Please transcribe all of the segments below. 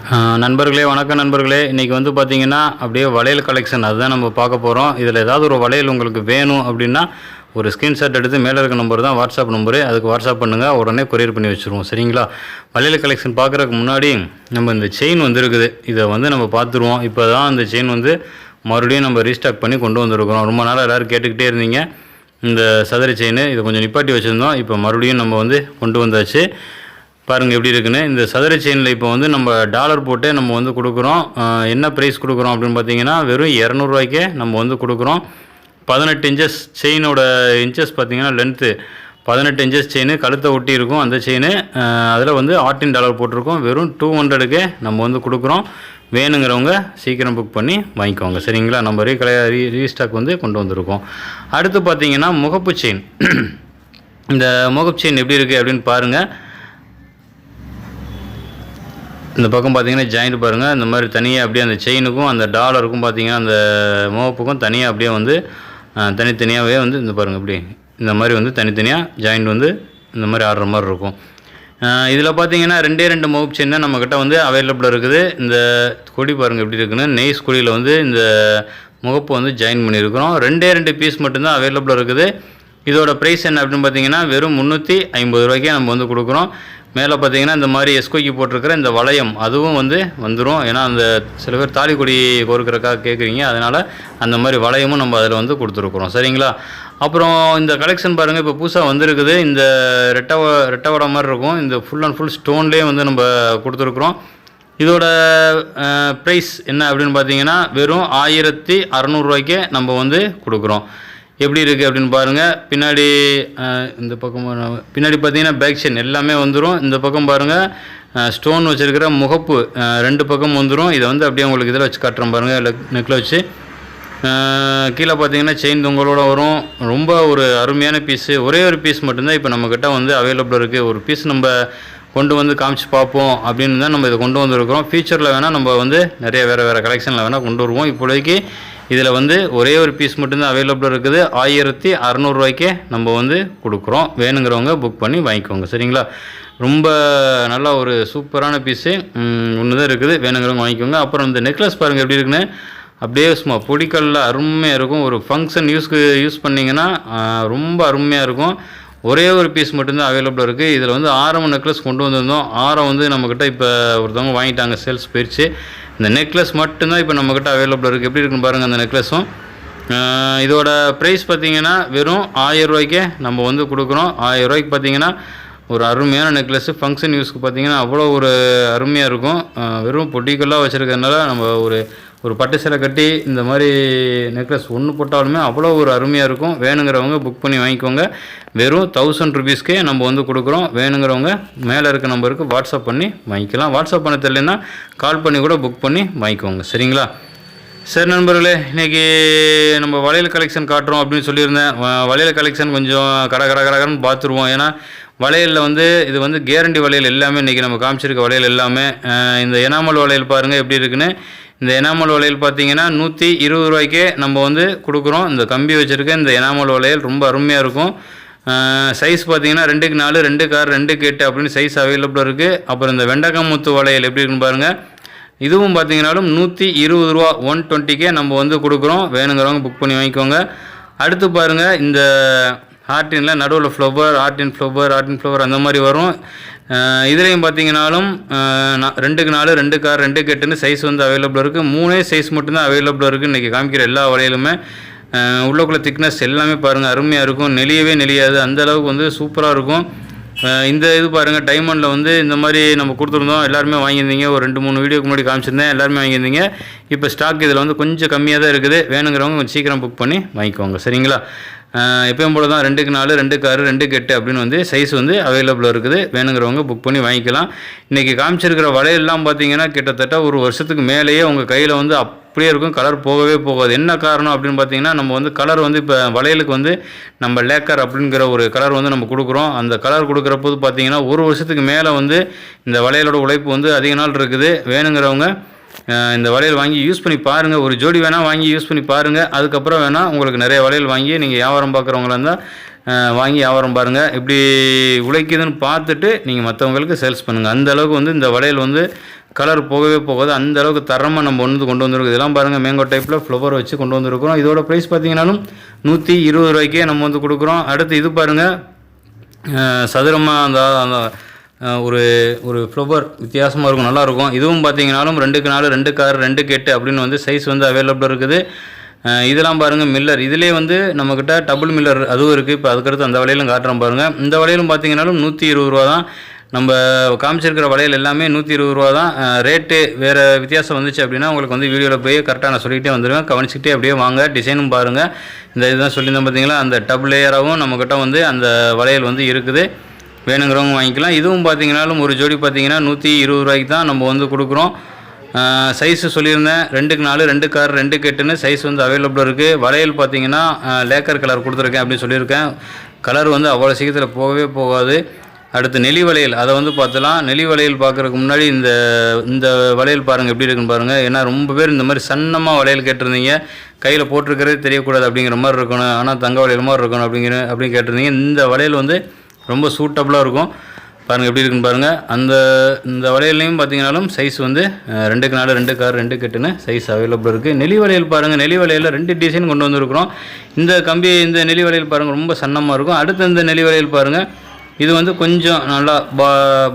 நண்பர்களே வணக்கம் நண்பர்களே. இன்றைக்கி வந்து பார்த்திங்கன்னா அப்படியே வளையல் கலெக்ஷன் அதுதான் நம்ம பார்க்க போகிறோம். இதில் ஏதாவது ஒரு வளையல் உங்களுக்கு வேணும் அப்படின்னா ஒரு ஸ்க்ரீன்ஷாட் எடுத்து மேலே இருக்க நம்பர் தான் வாட்ஸ்அப் நம்பரு, அதுக்கு வாட்ஸ்அப் பண்ணுங்கள், உடனே கொரியர் பண்ணி வச்சுருவோம். சரிங்களா? வளையல் கலெக்ஷன் பார்க்குறதுக்கு முன்னாடி நம்ம இந்த செயின் வந்துருக்குது, இதை வந்து நம்ம பார்த்துருவோம். இப்போ தான் இந்த செயின் வந்து மறுபடியும் நம்ம ரீஸ்டாக் பண்ணி கொண்டு வந்திருக்கிறோம். ரொம்ப நாளாக எல்லோரும் கேட்டுக்கிட்டே இருந்தீங்க இந்த சதுர செயின், இதை கொஞ்சம் நிப்பாட்டி வச்சுருந்தோம். இப்போ மறுபடியும் நம்ம வந்து கொண்டு வந்தாச்சு. பாருங்கள் எப்படி இருக்குன்னு. இந்த சதுர செயினில் இப்போ வந்து நம்ம டாலர் போட்டு நம்ம வந்து கொடுக்குறோம். என்ன ப்ரைஸ் கொடுக்குறோம் அப்படின்னு பார்த்தீங்கன்னா வெறும் 200 ரூபாய்க்கே நம்ம வந்து கொடுக்குறோம். 18 இன்ச்சஸ் செயினோட இன்ச்சஸ் பார்த்திங்கன்னா லென்த்து 18 இன்ச்சஸ் செயின், கழுத்தை ஒட்டி இருக்கும் அந்த செயின். அதில் வந்து $18 போட்டிருக்கோம். வெறும் 200க்கே நம்ம வந்து கொடுக்குறோம். வேணுங்கிறவங்க சீக்கிரம் புக் பண்ணி வாங்கிக்கோங்க. சரிங்களா? நம்ம ரீஸ்டாக் வந்து கொண்டு வந்திருக்கோம். அடுத்து பார்த்திங்கன்னா முகப்பு செயின். இந்த முகப்பு செயின் எப்படி இருக்குது அப்படின்னு பாருங்கள். இந்த பக்கம் பார்த்திங்கன்னா ஜாயிண்ட் பாருங்கள், இந்த மாதிரி தனியாக அப்படியே அந்த செயினுக்கும் அந்த டாலருக்கும் பார்த்திங்கன்னா அந்த முகப்புக்கும் தனியாக அப்படியே வந்து தனித்தனியாகவே வந்து இந்த பாருங்கள் இப்படி இந்த மாதிரி வந்து தனித்தனியாக ஜாயிண்ட் வந்து இந்த மாதிரி ஆடுற மாதிரி இருக்கும். இதில் பார்த்திங்கன்னா 2 முகப்பு செயின் தான் நம்மக்கிட்ட வந்து அவைலபிளாக இருக்குது. இந்த கொடி பாருங்கள் எப்படி இருக்குன்னு, நெய்ஸ் கொடியில் வந்து இந்த முகப்பு வந்து ஜாயின் பண்ணியிருக்கிறோம். 2 பீஸ் மட்டும்தான் அவைலபிளாக இருக்குது. இதோட ப்ரைஸ் என்ன அப்படின்னு பார்த்தீங்கன்னா வெறும் 350 ரூபாய்க்கே நம்ம வந்து கொடுக்குறோம். மேலே பார்த்தீங்கன்னா இந்த மாதிரி எஸ்கோக்கி போட்டிருக்கிற இந்த வளையம் அதுவும் வந்து வந்துடும். ஏன்னா அந்த சில பேர் தாலி கொடி கோர்க்கிறக்காக கேட்குறீங்க, அதனால் அந்த மாதிரி வளையமும் நம்ம அதில் வந்து கொடுத்துருக்குறோம். சரிங்களா? அப்புறம் இந்த கலெக்ஷன் பாருங்கள், இப்போ புதுசாக வந்திருக்குது. இந்த ரெட்டை மாதிரி இருக்கும். இந்த ஃபுல் அண்ட் ஃபுல் ஸ்டோன்லேயே வந்து நம்ம கொடுத்துருக்குறோம். இதோட ப்ரைஸ் என்ன அப்படின்னு பார்த்தீங்கன்னா வெறும் 1600 ரூபாய்க்கே நம்ம வந்து கொடுக்குறோம். எப்படி இருக்குது அப்படின்னு பாருங்கள். பின்னாடி இந்த பக்கம் பின்னாடி பார்த்தீங்கன்னா பேக் செயின் எல்லாமே வந்துடும். இந்த பக்கம் பாருங்கள் ஸ்டோன் வச்சுருக்கிற முகப்பு 2 பக்கம் வந்துடும். இதை வந்து அப்படியே உங்களுக்கு இதில் வச்சு காட்டுறோம் பாருங்கள், நெக்கில் வச்சு. கீழே பார்த்தீங்கன்னா செயின் தொங்கலோட வரும். ரொம்ப ஒரு அருமையான பீஸு. ஒரே ஒரு பீஸ் மட்டும்தான் இப்போ நம்மக்கிட்ட வந்து அவைலபிளாக இருக்குது. ஒரு பீஸ் நம்ம கொண்டு வந்து காமிச்சு பார்ப்போம் அப்படின்னு தான் நம்ம இதை கொண்டு வந்துருக்கிறோம். ஃபியூச்சரில் வேணால் நம்ம வந்து நிறைய வேறு கலெக்ஷனில் வேணால் கொண்டு வருவோம். இப்போதைக்கு இதில் வந்து ஒரே ஒரு பீஸ் மட்டும்தான் அவைலபிளாக இருக்குது. 1600 ரூபாய்க்கே நம்ம வந்து கொடுக்குறோம். வேணுங்கிறவங்க புக் பண்ணி வாங்கிக்கோங்க. சரிங்களா? ரொம்ப நல்லா ஒரு சூப்பரான பீஸு ஒன்று தான் இருக்குது. வேணுங்கிறவங்க வாங்கிக்கோங்க. அப்புறம் இந்த நெக்லஸ் பாருங்கள் எப்படி இருக்குன்னு, அப்படியே சும்மா பொடிக்கல்ல அருமையாக இருக்கும். ஒரு ஃபங்க்ஷன் யூஸ் பண்ணிங்கன்னா ரொம்ப அருமையாக இருக்கும். ஒரே ஒரு பீஸ் மட்டும்தான் அவைலபிளாக இருக்குது. இதில் வந்து ஆரம் நெக்லஸ் கொண்டு வந்திருந்தோம். ஆரம் வந்து நம்மக்கிட்ட இப்போ ஒருத்தவங்க வாங்கிட்டாங்க, சேல்ஸ் போயிடுச்சு. இந்த நெக்லஸ் மட்டும்தான் இப்போ நம்மக்கிட்ட அவைலபிளாக இருக்குது. எப்படி இருக்குன்னு பாருங்கள் அந்த நெக்லஸும். இதோட ப்ரைஸ் பார்த்திங்கன்னா வெறும் 1000 ரூபாய்க்கே நம்ம வந்து கொடுக்குறோம். 1000 ரூபாய்க்கு பார்த்திங்கன்னா ஒரு அருமையான நெக்லஸ்ஸு. ஃபங்க்ஷன் யூஸ்க்கு பார்த்திங்கன்னா அவ்வளோ ஒரு அருமையாக இருக்கும். வெறும் பொட்டிக்கெல்லாம் வச்சுருக்கிறதுனால நம்ம ஒரு பட்டு சேலை கட்டி இந்த மாதிரி நெக்லஸ் ஒன்று போட்டாலுமே அவ்வளோ ஒரு அருமையாக இருக்கும். வேணுங்கிறவங்க புக் பண்ணி வாங்கிக்கோங்க. வெறும் 1000 ருபீஸ்க்கே நம்ம வந்து கொடுக்குறோம். வேணுங்கிறவங்க மேலே இருக்க நம்பருக்கு வாட்ஸ்அப் பண்ணி வாங்கிக்கலாம். வாட்ஸ்அப் பண்ண தெரியலன்னா கால் பண்ணி கூட புக் பண்ணி வாங்கிக்கோங்க. சரிங்களா? சரி நண்பர்களே, இன்றைக்கி நம்ம வளையல் கலெக்ஷன் காட்டுறோம் அப்படின்னு சொல்லியிருந்தேன். வளையல் கலெக்ஷன் கொஞ்சம் கடகடன்னு பார்த்துருவோம். ஏன்னா வளையலில் வந்து இது வந்து கேரண்டி வளையல் எல்லாமே இன்றைக்கி நம்ம காமிச்சிருக்க வளையல் எல்லாமே. இந்த எனாமல் வளையல் பாருங்கள் எப்படி இருக்குன்னு. இந்த எனாமல் வளையல் பார்த்திங்கன்னா 120 ரூபாய்க்கே நம்ம வந்து கொடுக்குறோம். இந்த கம்பி வச்சுருக்க இந்த எனாமல் வளையல் ரொம்ப அருமையாக இருக்கும். சைஸ் பார்த்திங்கன்னா 2x4 2x6 2x8 அப்படின்னு சைஸ் அவைலபிளாக இருக்குது. அப்புறம் இந்த வெண்டக்காமுத்து வளையல் எப்படி இருக்குன்னு பாருங்கள். இதுவும் பார்த்திங்கனாலும் 120 ரூபா 120க்கே நம்ம வந்து கொடுக்குறோம். வேணுங்கிறவங்க புக் பண்ணி வாங்கிக்கோங்க. அடுத்து பாருங்கள் இந்த ஹார்டினில் நடுவில் ஃப்ளவர் அந்த மாதிரி வரும். இதுலேயும் பார்த்தீங்கன்னாலும் 2x4 2x6 2x8ன்னு சைஸ் வந்து அவைலபிளாக இருக்குது. 3 சைஸ் மட்டும்தான் அவைலபிளாக இருக்குது. இன்றைக்கி காமிக்கிற எல்லா வளையலுமே உள்ளக்குள்ள திக்னஸ் எல்லாமே பாருங்கள் அருமையாக இருக்கும். நெளியவே நெளியாது, அந்தளவுக்கு வந்து சூப்பராக இருக்கும். இந்த இது பாருங்கள் டைமண்டில் வந்து இந்த மாதிரி நம்ம கொடுத்துருந்தோம். எல்லாருமே வாங்கியிருந்தீங்க. ஒரு 2-3 வீடியோக்கு முன்னாடி காமிச்சிருந்தேன், எல்லாருமே வாங்கியிருந்தீங்க. இப்போ ஸ்டாக் இதில் வந்து கொஞ்சம் கம்மியாக தான் இருக்குது. வேணுங்கிறவங்க கொஞ்சம் சீக்கிரம் புக் பண்ணி வாங்கிக்கோங்க. சரிங்களா? எப்பயும் போல தான் 2x4 2x6 2x8 அப்படின்னு வந்து சைஸ் வந்து அவைலபிளாக இருக்குது. வேணுங்கிறவங்க புக் பண்ணி வாங்கிக்கலாம். இன்றைக்கி காமிச்சிருக்கிற வளையல்லாம் பார்த்தீங்கன்னா கிட்டத்தட்ட ஒரு வருஷத்துக்கு மேலேயே உங்கள் கையில் வந்து அப்படியே இருக்கும். கலர் போகவே போகாது. என்ன காரணம் அப்படின்னு பார்த்தீங்கன்னா நம்ம வந்து கலர் வந்து இப்போ வளையலுக்கு வந்து நம்ம லேக்கர் அப்படிங்கிற ஒரு கலர் வந்து நம்ம கொடுக்குறோம். அந்த கலர் கொடுக்குற போது பார்த்தீங்கன்னா ஒரு வருஷத்துக்கு மேலே வந்து இந்த வளையலோட உழைப்பு வந்து அதிக நாள் இருக்குது. வேணுங்கிறவங்க இந்த வளையல் வாங்கி யூஸ் பண்ணி பாருங்கள். ஒரு ஜோடி வேணால் வாங்கி யூஸ் பண்ணி பாருங்கள். அதுக்கப்புறம் வேணால் உங்களுக்கு நிறைய வளையல் வாங்கி நீங்கள் வியாபாரம் பார்க்குறவங்களா இருந்தால் வாங்கி வியாபாரம் பாருங்கள். எப்படி உழைக்குதுன்னு பார்த்துட்டு நீங்கள் மற்றவங்களுக்கு சேல்ஸ் பண்ணுங்கள். அந்த அளவுக்கு வந்து இந்த வளையல் வந்து கலர் போகவே போகாது. அந்த அளவுக்கு தரமாக நம்ம கொண்டு வந்திருக்கோம். இதெல்லாம் பாருங்கள் மேங்கோ டைப்பில் ஃப்ளவர் வச்சு கொண்டு வந்திருக்கிறோம். இதோட ப்ரைஸ் பார்த்தீங்கன்னாலும் 120 ரூபாய்க்கே நம்ம வந்து கொடுக்குறோம். அடுத்து இது பாருங்கள் சதுரமாக அந்த ஒரு ஒரு ஃப்ளவர் வித்தியாசமாக இருக்கும், நல்லாயிருக்கும். இதுவும் பார்த்தீங்கன்னாலும் 2க்கு 4 2க்கு 6 2க்கு 8 அப்படின்னு வந்து சைஸ் வந்து அவைலபிள் இருக்குது. இதெல்லாம் பாருங்கள் மில்லர், இதிலே வந்து நம்மக்கிட்ட டபுள் மில்லர் அதுவும் இருக்குது. இப்போ அதுக்கடுத்து அந்த வளையலும் காட்டுறோம் பாருங்கள். இந்த வளையலும் பார்த்தீங்கன்னாலும் 120 ரூபா தான். நம்ம காமிச்சிருக்கிற வளையல் எல்லாமே 120 ரூபா தான். ரேட்டு வேறு வித்தியாசம் வந்துச்சு அப்படின்னா உங்களுக்கு வந்து வீடியோவில் போய் கரெக்டாக நான் சொல்லிகிட்டே வந்துடுவேன். கவனிச்சிக்கிட்டே அப்படியே வாங்க. டிசைனும் பாருங்கள். இந்த இதுதான் சொல்லியிருந்தேன் பார்த்தீங்களா, அந்த டபுள் லேயராகவும் நம்மக்கிட்ட வந்து அந்த வளையல் வந்து இருக்குது. வேணுங்கிறவங்க வாங்கிக்கலாம். இதுவும் பார்த்தீங்கன்னாலும் ஒரு ஜோடி பார்த்தீங்கன்னா 120 ரூபாய்க்கு தான் நம்ம வந்து கொடுக்குறோம். சைஸு சொல்லியிருந்தேன் 2க்கு 4 2க்கு 6 2க்கு 8ன்னு சைஸ் வந்து அவைலபிள் இருக்குது. வளையல் பார்த்தீங்கன்னா லேக்கர் கலர் கொடுத்துருக்கேன் அப்படின்னு சொல்லியிருக்கேன். கலர் வந்து அவ்வளோ சீக்கிரத்தில் போகவே போகாது. அடுத்து நெளி வளையல், அதை வந்து பார்த்துலாம். நெளி வளையல் பார்க்குறதுக்கு முன்னாடி இந்த வளையல் பாருங்கள் எப்படி இருக்குன்னு பாருங்கள். ஏன்னா ரொம்ப பேர் இந்த மாதிரி சன்னமாக வளையல் கேட்டிருந்தீங்க, கையில் போட்டிருக்கிறதே தெரியக்கூடாது அப்படிங்கிற மாதிரி இருக்கணும், ஆனால் தங்க வளையல் மாதிரி இருக்கணும் அப்படின்னு கேட்டிருந்தீங்க. இந்த வளையல் வந்து ரொம்ப சூட்டபுளாக இருக்கும். பாருங்கள் எப்படி இருக்குன்னு பாருங்கள். இந்த வளையல்லையும் பார்த்தீங்கன்னாலும் சைஸ் வந்து 2க்கு 4 2க்கு 6 2க்கு 8ன்னு சைஸ் அவைலபிள் இருக்குது. நெளி வளையல் பாருங்கள். நெளி வளையலில் 2 டிசைன் கொண்டு வந்திருக்கிறோம். இந்த நெளி வளையல் பாருங்கள் ரொம்ப சன்னமாக இருக்கும். அடுத்து இந்த நெளி வளையல் பாருங்கள், இது வந்து கொஞ்சம் நல்லா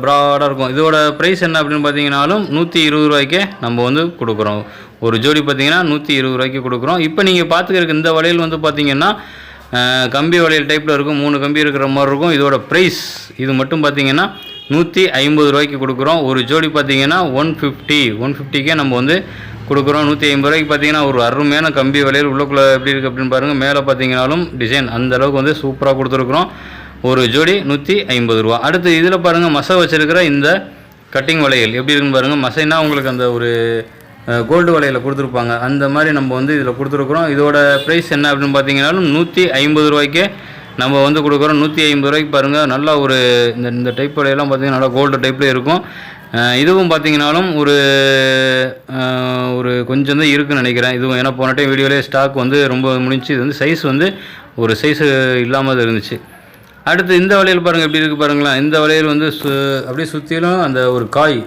ப்ராடாக இருக்கும். இதோட ப்ரைஸ் என்ன அப்படின்னு பார்த்தீங்கன்னாலும் 120 ரூபாய்க்கே நம்ம வந்து கொடுக்குறோம். ஒரு ஜோடி பார்த்தீங்கன்னா 120 ரூபாய்க்கு கொடுக்குறோம். இப்போ நீங்கள் பார்த்துக்கிறதுக்கு இந்த வளையல் வந்து பார்த்தீங்கன்னா கம்பி வளையல் டைப்பில் இருக்கும், 3 கம்பி இருக்கிற மாதிரி இருக்கும். இதோட ப்ரைஸ் இது மட்டும் பார்த்தீங்கன்னா 150 ரூபாய்க்கு கொடுக்குறோம். ஒரு ஜோடி பார்த்தீங்கன்னா 150க்கே நம்ம வந்து கொடுக்குறோம். 150 ரூபாய்க்கு பார்த்தீங்கன்னா ஒரு அருமையான கம்பி வளையல் உள்ளுக்குள்ளே எப்படி இருக்குது அப்படின்னு பாருங்கள். மேலே பார்த்தீங்கன்னாலும் டிசைன் அந்த அளவுக்கு வந்து சூப்பராக கொடுத்துருக்குறோம். ஒரு ஜோடி 150 ரூபா. அடுத்து இதில் பாருங்கள் மசை வச்சுருக்கிற இந்த கட்டிங் வளையல் எப்படி இருக்குன்னு பாருங்கள். மசைனா உங்களுக்கு அந்த ஒரு கோல்டு வளையலில் கொடுத்துருப்பாங்க, அந்த மாதிரி நம்ம வந்து இதில் கொடுத்துருக்குறோம். இதோட ப்ரைஸ் என்ன அப்படின்னு பார்த்தீங்கன்னாலும் 150 ரூபாய்க்கே நம்ம வந்து கொடுக்குறோம். 150 ரூபாய்க்கு பாருங்கள். நல்லா ஒரு இந்த டைப் வளையெல்லாம் பார்த்தீங்கன்னா நல்லா கோல்டு டைப்லேயே இருக்கும். இதுவும் பார்த்தீங்கன்னாலும் ஒரு கொஞ்சம் தான் இருக்குதுன்னு நினைக்கிறேன். இதுவும் ஏன்னா போன டைம் வீடியோலேயே ஸ்டாக் வந்து ரொம்ப முடிஞ்சு. இது வந்து சைஸ் வந்து ஒரு சைஸு இல்லாமல் இருந்துச்சு. அடுத்து இந்த வளையல் பாருங்கள் எப்படி இருக்குது பாருங்களேன். இந்த வளையல் வந்து அப்படியே சுற்றிலும் அந்த ஒரு காய்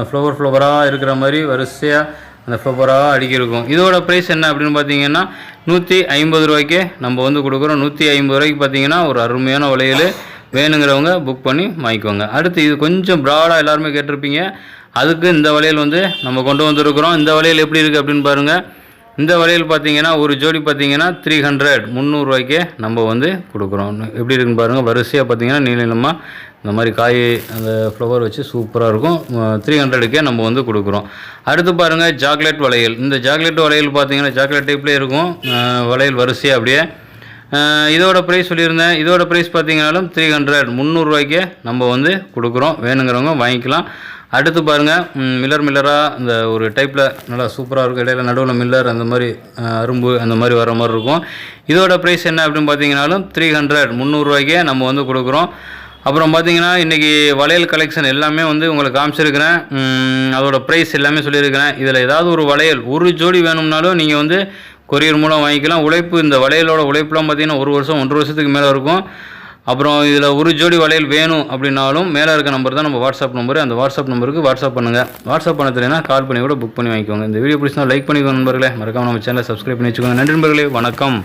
ஃப்ளவராக இருக்கிற மாதிரி வரிசையாக அந்த ஃப்ளவராக அடிக்கிருக்கும். இதோட ப்ரைஸ் என்ன அப்படின்னு பார்த்தீங்கன்னா 150 ரூபாய்க்கே நம்ம வந்து கொடுக்குறோம். 150 ரூபாய்க்கு பார்த்தீங்கன்னா ஒரு அருமையான வளையல். வேணுங்கிறவங்க புக் பண்ணி வாங்கிக்கோங்க. அடுத்து இது கொஞ்சம் ப்ராடாக எல்லாருமே கேட்டிருப்பீங்க, அதுக்கு இந்த வளையல் வந்து நம்ம கொண்டு வந்துருக்குறோம். இந்த வளையல் எப்படி இருக்குது அப்படின்னு பாருங்கள். இந்த வளையல் பார்த்தீங்கன்னா ஒரு ஜோடி பார்த்தீங்கன்னா 300 ரூபாய்க்கே நம்ம வந்து கொடுக்குறோம். எப்படி இருக்குன்னு பாருங்கள். வரிசையாக பார்த்தீங்கன்னா நீளமாக இந்த மாதிரி காய் அந்த ஃப்ளவர் வச்சு சூப்பராக இருக்கும். 300க்கே நம்ம வந்து கொடுக்குறோம். அடுத்து பாருங்கள் சாக்லேட் வளையல். இந்த சாக்லேட் வளையல் பார்த்தீங்கன்னா சாக்லேட் டைப்லேயே இருக்கும் வளையல் வரிசையாக அப்படியே. இதோட ப்ரைஸ் சொல்லியிருந்தேன். இதோட ப்ரைஸ் பார்த்தீங்கன்னாலும் 300 ரூபாய்க்கே நம்ம வந்து கொடுக்குறோம். வேணுங்கிறவங்க வாங்கிக்கலாம். அடுத்து பாருங்கள் மில்லராக இந்த ஒரு டைப்பில் நல்லா சூப்பராக இருக்கும். இடையில நடுவில் மில்லர் அந்த மாதிரி அரும்பு அந்த மாதிரி வர மாதிரி இருக்கும். இதோட ப்ரைஸ் என்ன அப்படின்னு பார்த்தீங்கன்னாலும் 300 ரூபாய்க்கே நம்ம வந்து கொடுக்குறோம். அப்புறம் பார்த்தீங்கன்னா இன்றைக்கி வளையல் கலெக்ஷன் எல்லாமே வந்து உங்களுக்கு காமிச்சிருக்கிறேன். அதோட ப்ரைஸ் எல்லாமே சொல்லியிருக்கிறேன். இதில் ஏதாவது ஒரு வளையல் ஒரு ஜோடி வேணும்னாலும் நீங்கள் வந்து கொரியர் மூலம் வாங்கிக்கலாம். உழைப்பு இந்த வளையலோட உழைப்புலாம் பார்த்தீங்கன்னா 1 வருஷம் 1.5 வருஷத்துக்கு மேலே இருக்கும். அப்புறம் இதில் ஒரு ஜோடி வளையல் வேணும் அப்படின்னாலும் மேலே இருக்க நம்பர் தான் நம்ம வாட்ஸ்அப் நம்பரு. அந்த வாட்ஸ்அப் நம்பருக்கு வாட்ஸ்அப் பண்ணுங்கள். வாட்ஸ்அப் பண்ண தெரியலனா கால் பண்ணி கூட புக் பண்ணி வாங்கிக்கோங்க. இந்த வீடியோ பிடிச்சினா லைக் பண்ணிக்கோங்க நண்பர்களே. மறக்காம நம்ம சேனலை சப்ஸ்கிரைப் பண்ணி வச்சுக்கோங்க. நன்றி நண்பர்களே. வணக்கம்.